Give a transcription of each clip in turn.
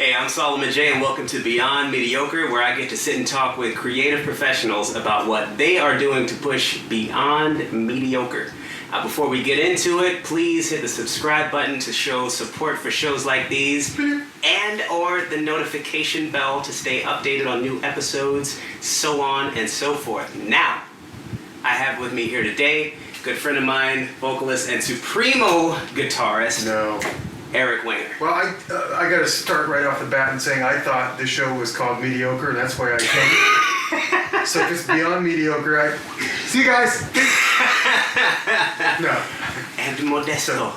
Hey, I'm Solomon Jaye, and welcome to Beyond Mediocre, where I get to sit and talk with creative professionals about what they are doing to push beyond mediocre. Before we get into it, please hit the subscribe button to show support for shows like these, and or the notification bell to stay updated on new episodes, so on and so forth. Now, I have with me here today a good friend of mine, vocalist and supremo guitarist, Erik Winger. Well, I got to start right off the bat and saying I thought the show was called Mediocre, and that's why I came. So if it's Beyond Mediocre, see you guys. No. And Modesto.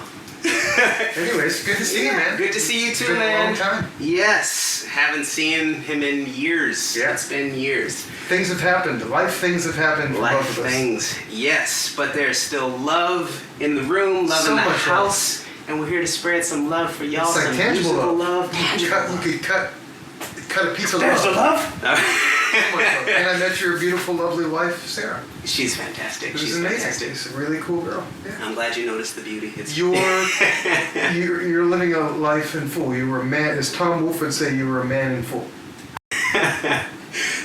Anyways, good to see you, man. Good to see you too, it's been man. a long time. Yes, haven't seen him in years. Yeah. It's been years. Things have happened. Things have happened for both of us. Things, yes, but there's still love in the room, love So in the much house, and we're here to spread some love for y'all. It's like some tangible musical love. You could cut a piece of There's the love. love. And I met your beautiful, lovely wife, Sarah. She's fantastic. She's amazing. fantastic. She's a really cool girl. Yeah. I'm glad you noticed the beauty. You're living a life in full. You were a man, as Tom Wolfe would say, you were a man in full.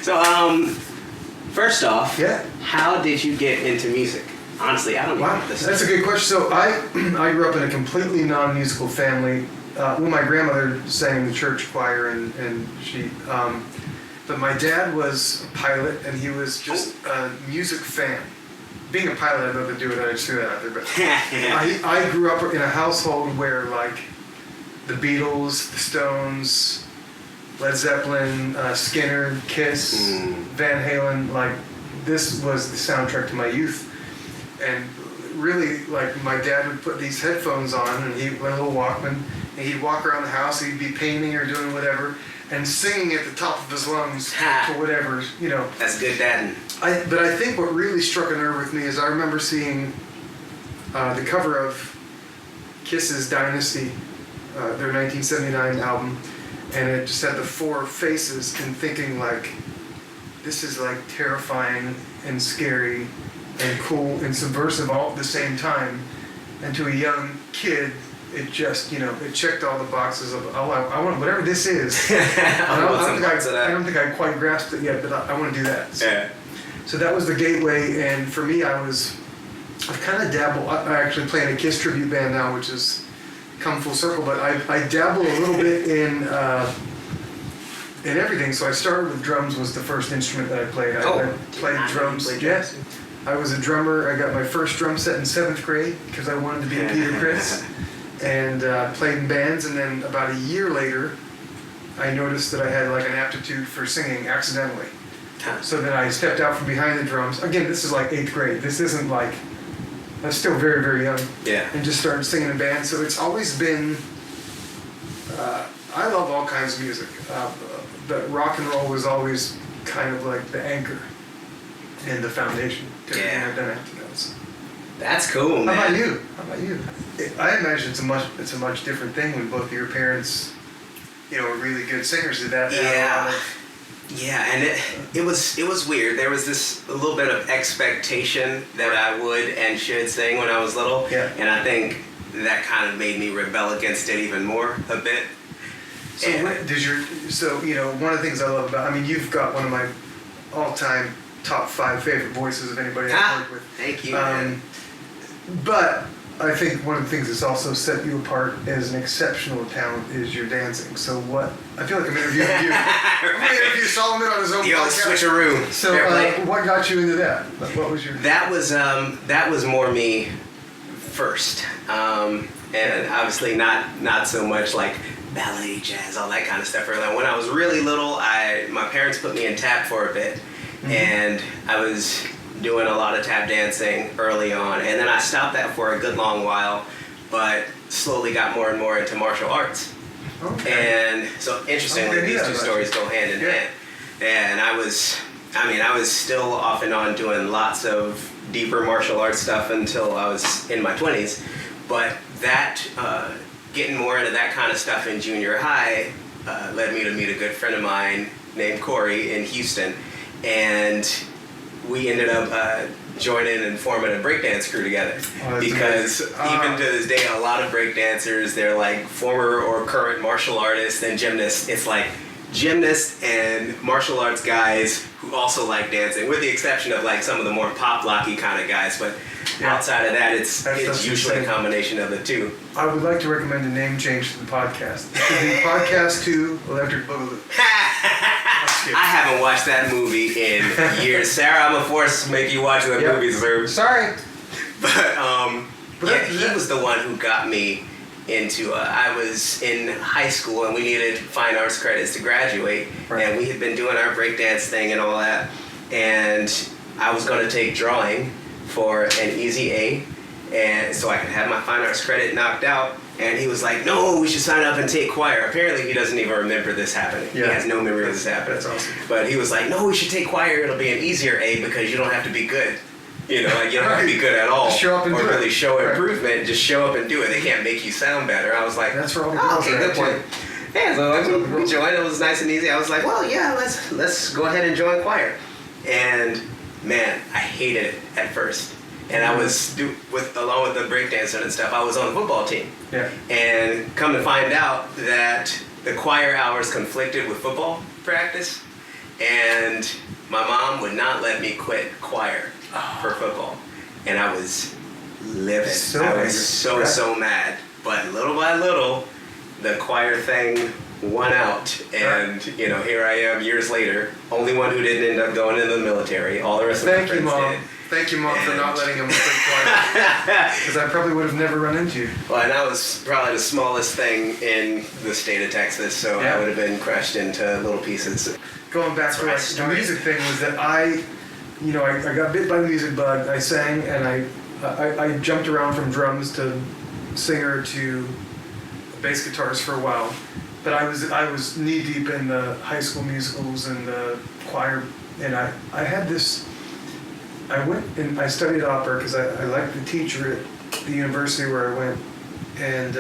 So, first off, yeah. How did you get into music? Honestly, I don't know. Wow, that's a good question. So I grew up in a completely non-musical family. My grandmother sang in the church choir, and she. But my dad was a pilot, and he was just a music fan. Being a pilot had nothing to do with it. I just threw that out there. But I grew up in a household where like the Beatles, the Stones, Led Zeppelin, Skinner, Kiss, Van Halen, like this was the soundtrack to my youth. And really, like my dad would put these headphones on, and he went a little Walkman, and he'd walk around the house. He'd be painting or doing whatever, and singing at the top of his lungs to whatever, you know. That's good dadding. But I think what really struck a nerve with me is I remember seeing the cover of Kiss's Dynasty, their 1979 album, and it just had the four faces, and thinking like, this is like terrifying and scary and cool and subversive all at the same time. And to a young kid, it just, it checked all the boxes of, I want whatever this is. I don't think I quite grasped it yet, but I want to do that. So that was the gateway, and for me, I've kind of dabbled. I actually play in a Kiss tribute band now, which has come full circle, but I dabble a little bit in everything. So I started with drums, was the first instrument that I played. I played drums. Yes. I was a drummer. I got my first drum set in 7th grade because I wanted to be Peter Criss, and played in bands. And then about a year later, I noticed that I had like an aptitude for singing accidentally. So then I stepped out from behind the drums. Again, this is like 8th grade. This isn't like, I'm still very, very young. Yeah. And just started singing in bands. So it's always been, I love all kinds of music. But rock and roll was always kind of like the anchor and the foundation to everything I've done after that. So. That's cool, man. How about you? I imagine it's a much different thing when both of your parents, were really good singers. Did that? Yeah, and it was weird. There was a little bit of expectation that I would and should sing when I was little, and I think that kind of made me rebel against it even more a bit. So one of the things I love about, you've got one of my all-time top 5 favorite voices of anybody I've worked with. Thank you, man. But I think one of the things that's also set you apart as an exceptional talent is your dancing. So I feel like I'm interviewing you. I'm going to interview Solomon on his own podcast. Switcheroo. So what got you into that? What was your... That was more me first. And obviously not so much like ballet, jazz, all that kind of stuff. When I was really little, my parents put me in tap for a bit. And I was doing a lot of tap dancing early on, and then I stopped that for a good long while, but slowly got more and more into martial arts. And so interestingly, these two stories go hand in hand. And I was still off and on doing lots of deeper martial arts stuff until I was in my 20s, but that getting more into that kind of stuff in junior high led me to meet a good friend of mine named Corey in Houston. And we ended up joining and forming a breakdance crew together. Because even to this day, a lot of breakdancers, they're like former or current martial artists and gymnasts. It's like gymnasts and martial arts guys who also like dancing, with the exception of like some of the more pop locky kind of guys. But outside of that, it's usually a combination of the two. I would like to recommend a name change to the podcast. It should be Podcast 2 Electric Boogaloo. I haven't watched that movie in years. Sarah, I'm a force to make you watch that movie, sir. Sorry. But he was the one who got me into, I was in high school and we needed fine arts credits to graduate. Right. And we had been doing our breakdance thing and all that. And I was going to take drawing for an easy A, and so I could have my fine arts credit knocked out. And he was like, no, we should sign up and take choir. Apparently he doesn't even remember this happening. Yeah. He has no memory of this happening. That's awesome. But he was like, no, we should take choir. It'll be an easier A because you don't have to be good. You know, like you don't have to be good at all. Just show up and or do really it. show improvement. Just show up and do it. They can't make you sound better. I was like, that's for all the girls. Okay, good point. Yeah, so we joined. It was nice and easy. I was like, well, yeah, let's go ahead and join choir. And man, I hated it at first. And I was along with the breakdancing and stuff. I was on the football team. Yeah. And come to find out that the choir hours conflicted with football practice, and my mom would not let me quit choir for football, and I was livid. I was so mad. But little by little, the choir thing won out, and here I am years later, only one who didn't end up going into the military. All the rest of my friends did. Thank you, Mom, for not letting him play choir. Because I probably would have never run into you. Well, and that was probably the smallest thing in the state of Texas, so I would have been crushed into little pieces. Going back to the music thing was that I got bit by the music bug. I sang and I jumped around from drums to singer to bass guitars for a while. But I was knee deep in the high school musicals and the choir, and I had this. I went and I studied opera because I liked the teacher at the university where I went, and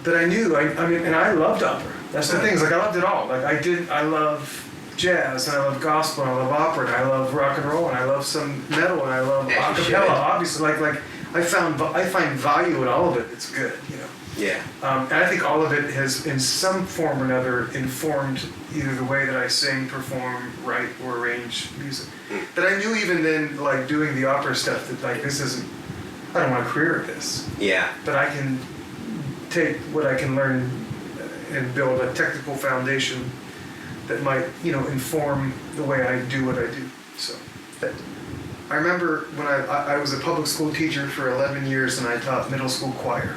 but I knew and I loved opera. That's the thing, is like I loved it all. Like I love jazz and I love gospel and I love opera and I love rock and roll and I love some metal and I love acapella. Obviously, like I find value in all of it. It's good, Yeah. And I think all of it has, in some form or another, informed either the way that I sing, perform, write, or arrange music. But I knew even then, like doing the opera stuff, that like I don't want a career at this. Yeah. But I can take what I can learn and build a technical foundation that might, inform the way I do what I do. So, I remember when I was a public school teacher for 11 years and I taught middle school choir.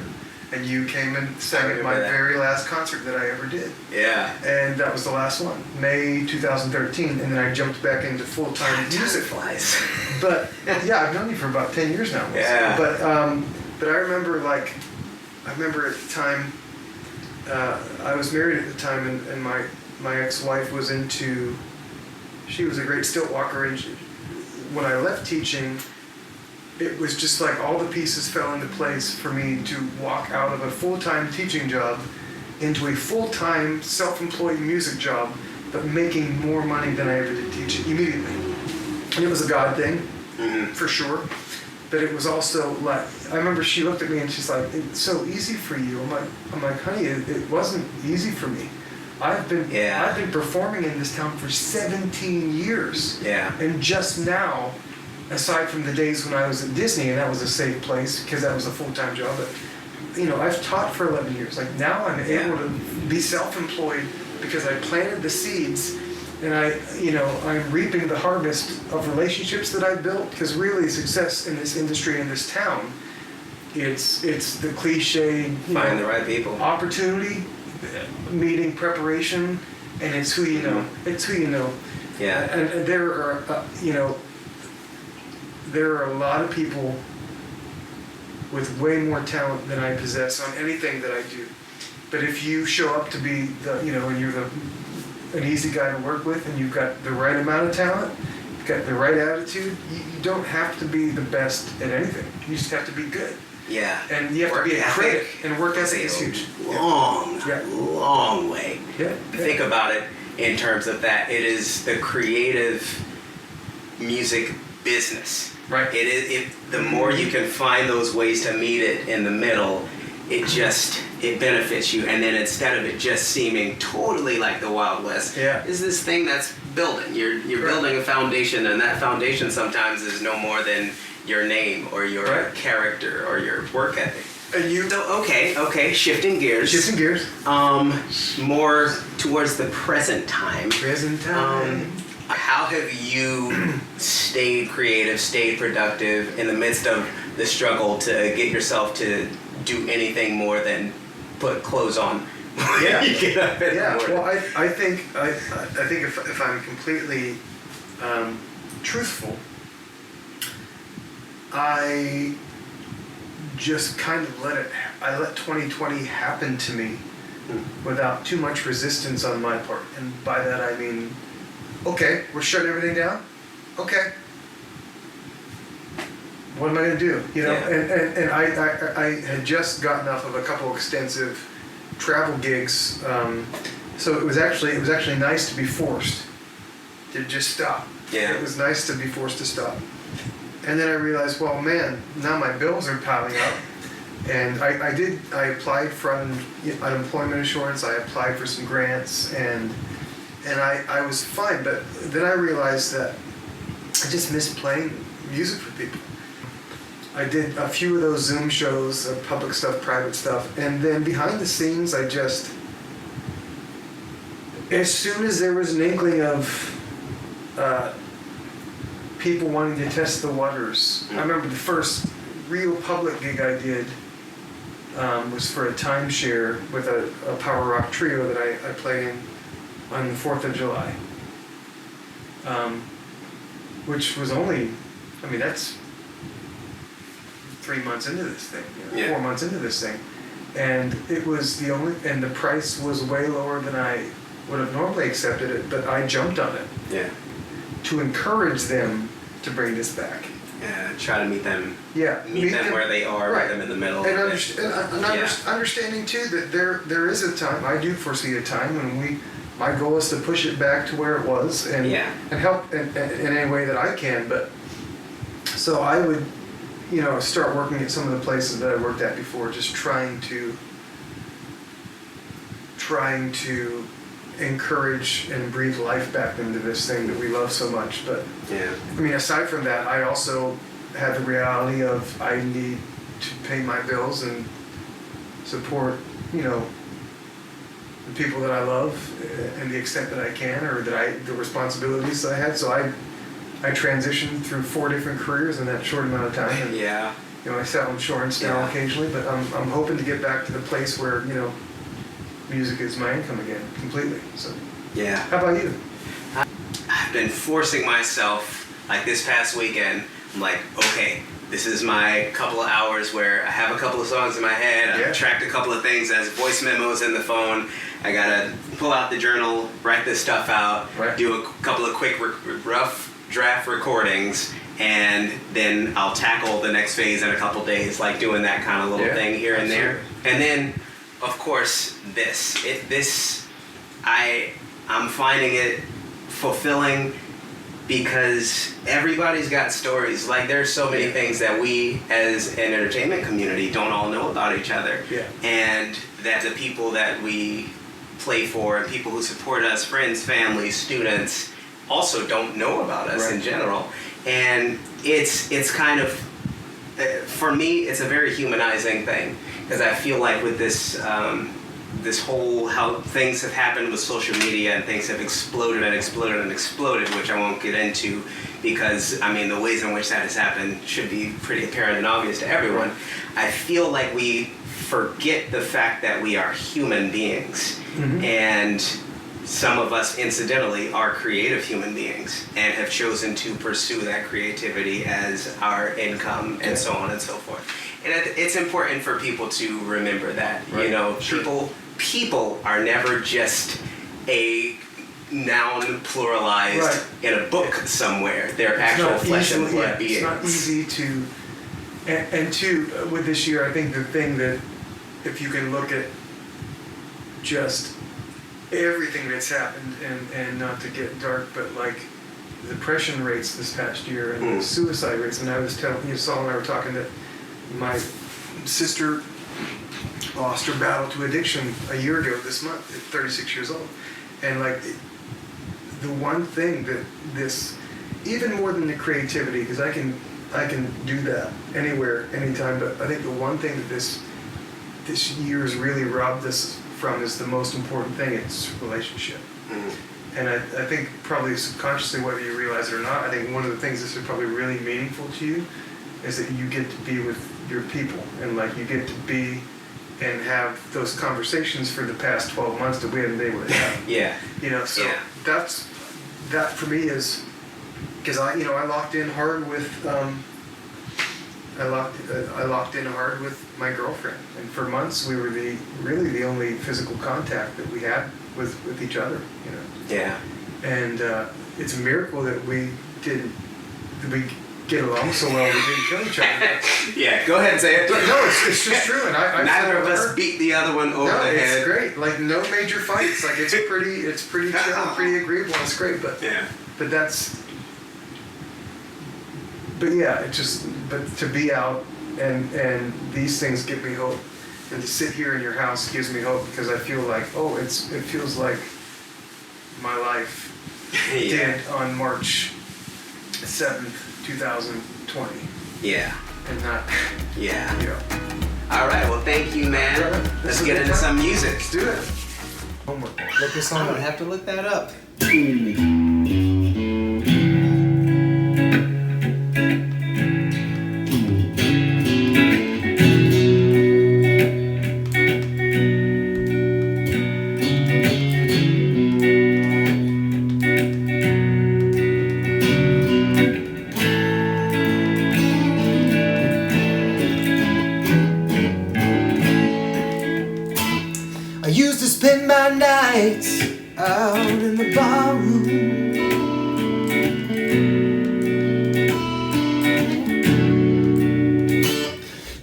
And you came and sang at my very last concert that I ever did. Yeah. And that was the last one, May 2013. And then I jumped back into full-time music. Flies. But yeah, I've known you for about 10 years now. Yeah. But I remember at the time, I was married at the time, and my ex-wife was she was a great stilt walker. And when I left teaching, it was just like all the pieces fell into place for me to walk out of a full-time teaching job into a full-time self-employed music job, but making more money than I ever did teaching immediately. And it was a God thing, for sure. But it was also like, I remember she looked at me and she's like, it's so easy for you. I'm like, honey, it wasn't easy for me. I've been performing in this town for 17 years. Yeah. And just now, aside from the days when I was at Disney, and that was a safe place because that was a full-time job, but I've taught for 11 years. Like now I'm able to be self-employed because I planted the seeds, and I'm reaping the harvest of relationships that I've built. Because really, success in this industry, in this town, it's the cliche find the right people, opportunity, meeting, preparation, and it's who you know. It's who you know. Yeah. And there are there are a lot of people with way more talent than I possess on anything that I do. But if you show up to be and you're an easy guy to work with, and you've got the right amount of talent, you've got the right attitude, you don't have to be the best at anything. You just have to be good. Yeah. And you have to be a critic, and work ethic is huge. Long way. Yeah. Think about it in terms of that. It is the creative music business. Right. The more you can find those ways to meet it in the middle, it benefits you. And then instead of it just seeming totally like the Wild West, is this thing that's building. You're building a foundation, and that foundation sometimes is no more than your name or your character or your work ethic. So, okay, shifting gears. More towards the present time. How have you stayed creative, stayed productive in the midst of the struggle to get yourself to do anything more than put clothes on? You get up in the morning? Well, I think if I'm completely truthful, I just kind of let 2020 happen to me without too much resistance on my part. And by that I mean, okay, we're shutting everything down? Okay. What am I going to do? You know, and I had just gotten off of a couple extensive travel gigs, so it was actually nice to be forced to just stop. Yeah. It was nice to be forced to stop. And then I realized, well, man, now my bills are piling up. And I applied for unemployment insurance, I applied for some grants, and I was fine, but then I realized that I just miss playing music for people. I did a few of those Zoom shows, public stuff, private stuff, and then behind the scenes, as soon as there was an inkling of people wanting to test the waters, I remember the first real public gig I did was for a timeshare with a power rock trio that I played in on the 4th of July, which was only, that's 3 months into this thing, 4 months into this thing, and it was and the price was way lower than I would have normally accepted it, but I jumped on it. To encourage them to bring this back. Try to meet them. Meet them where they are, meet them in the middle. And understanding too that there is a time, I do foresee a time when my goal is to push it back to where it was and help in any way that I can. But so I would, start working at some of the places that I worked at before, just trying to encourage and breathe life back into this thing that we love so much. But aside from that, I also have the reality of I need to pay my bills and support, the people that I love in the extent that I can, or the responsibilities that I had. So I transitioned through 4 different careers in that short amount of time. And, I sell insurance now occasionally, but I'm hoping to get back to the place where, music is my income again, completely. So, how about you? I've been forcing myself, like this past weekend, I'm like, okay, this is my couple of hours where I have a couple of songs in my head, I've tracked a couple of things as voice memos in the phone, I gotta pull out the journal, write this stuff out, do a couple of quick rough draft recordings, and then I'll tackle the next phase in a couple days, like doing that kind of little thing here and there. And then, of course, I'm finding it fulfilling because everybody's got stories. Like, there's so many things that we as an entertainment community don't all know about each other. And that the people that we play for and people who support us, friends, family, students, also don't know about us in general. And it's kind of, for me, it's a very humanizing thing, because I feel like with this whole, how things have happened with social media and things have exploded and exploded and exploded, which I won't get into because, the ways in which that has happened should be pretty apparent and obvious to everyone. I feel like we forget the fact that we are human beings. And some of us, incidentally, are creative human beings and have chosen to pursue that creativity as our income and so on and so forth. And it's important for people to remember that, people are never just a noun pluralized in a book somewhere. They're actual flesh and blood beings. It's not easy to, and two, with this year, I think the thing that, if you can look at just everything that's happened, and not to get dark, but like depression rates this past year and the suicide rates. And I was telling you, Saul and I were talking that my sister lost her battle to addiction a year ago this month at 36 years old. And like the one thing that this, even more than the creativity, because I can do that anywhere, anytime, but I think the one thing that this year has really robbed us from is the most important thing. It's relationship. And I think probably subconsciously, whether you realize it or not, I think one of the things that's probably really meaningful to you is that you get to be with your people, and like you get to be and have those conversations for the past 12 months that we haven't been able to have. Yeah. You know, so that for me is, because I locked in hard with I locked in hard with my girlfriend, and for months we were really the only physical contact that we had with each other, you know. Yeah. And it's a miracle that we get along so well. We didn't kill each other. Yeah, go ahead and say it. No, it's just true. And I neither of us beat the other one over the head. It's great. Like no major fights. Like it's pretty chill and pretty agreeable. It's great. But yeah. But yeah, but to be out and these things give me hope. And to sit here in your house gives me hope, because I feel like, it feels like my life did on March 7th, 2020. Yeah. And not, Yeah. you know. All right. Well, thank you, man. Let's get into some music. Let's do it. Homework. Look this I'm on. gonna have to look that up. I used to spend my nights out in the barroom.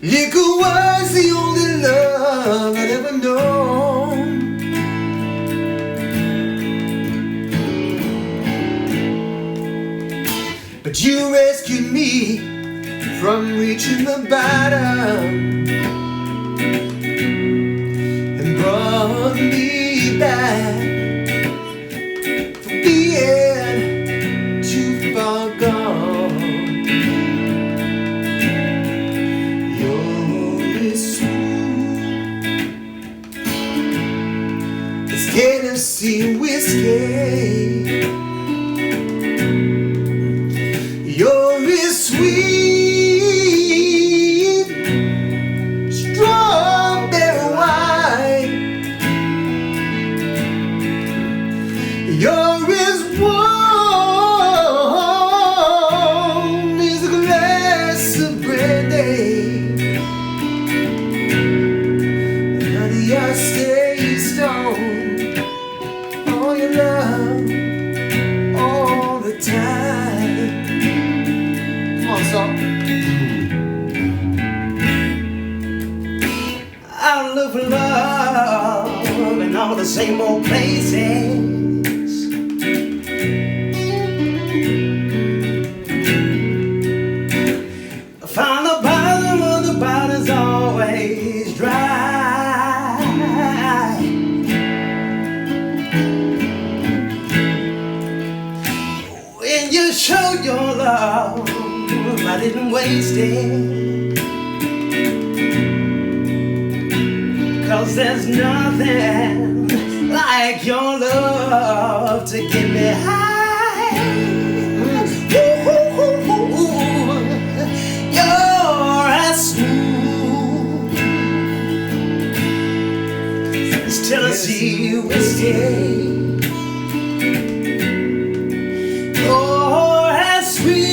Liquor was the only love I'd ever known. But you rescued me from reaching the bottom, brought me back from being too far gone. You're as smooth as Tennessee whiskey. You're as sweet, strawberry wine. You're as warm as a glass of brandy. Honey, I stay stoned for your love all the time. Come on, song. I look for love in all the same old places. Found the bottom of the bottom's always dry. When you show your love, I didn't waste it. 'Cause there's nothing like your love to get me high. You're as smooth as Tennessee whiskey. You're as sweet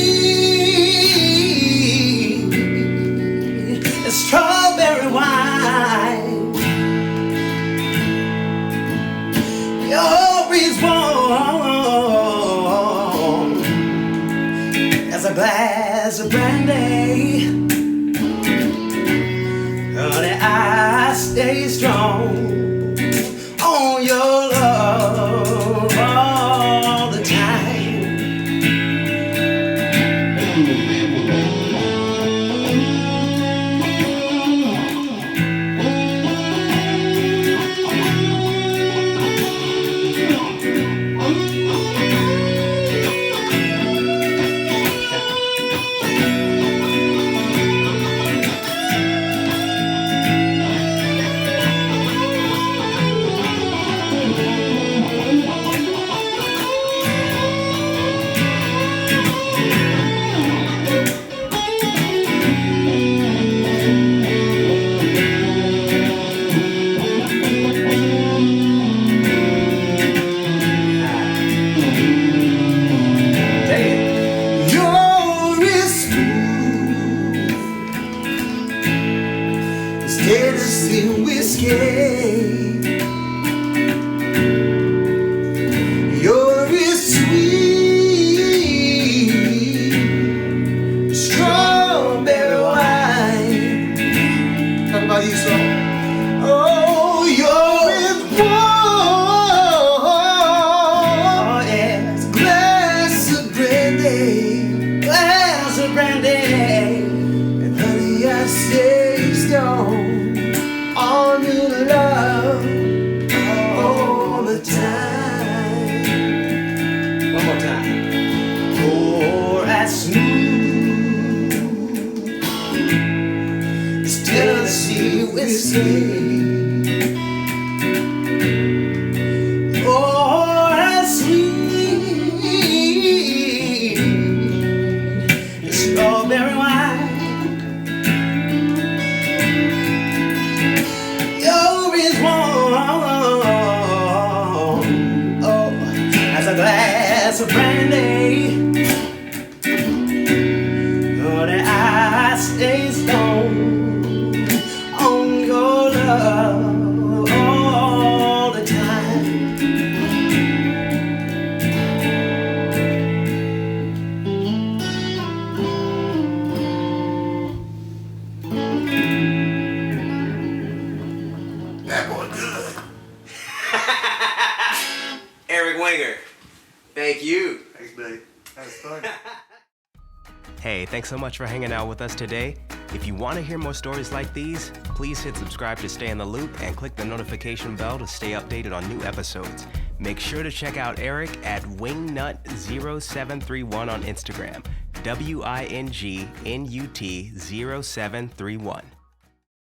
as strawberry wine. You're as warm as a glass of brandy. Honey, I stay strong on your love all the time. Tennessee whiskey. You're as sweet, strawberry wine. Talk about you, so. Oh, you're as warm as a glass of brandy. Glass of brandy. And honey, I stay stoned on your love all the time. One more time. Pour as smooth as Tennessee whiskey. Pour as sweet as strawberry wine. You're as warm, oh, as a glass of brandy. Oh, that I stay stoned on your love all the time. That boy good. Erik Winger, thank you. Thanks, buddy. That was fun. Hey, thanks so much for hanging out with us today. If you want to hear more stories like these, please hit subscribe to stay in the loop and click the notification bell to stay updated on new episodes. Make sure to check out Erik at wingnut0731 on Instagram. WINGNUT 0731.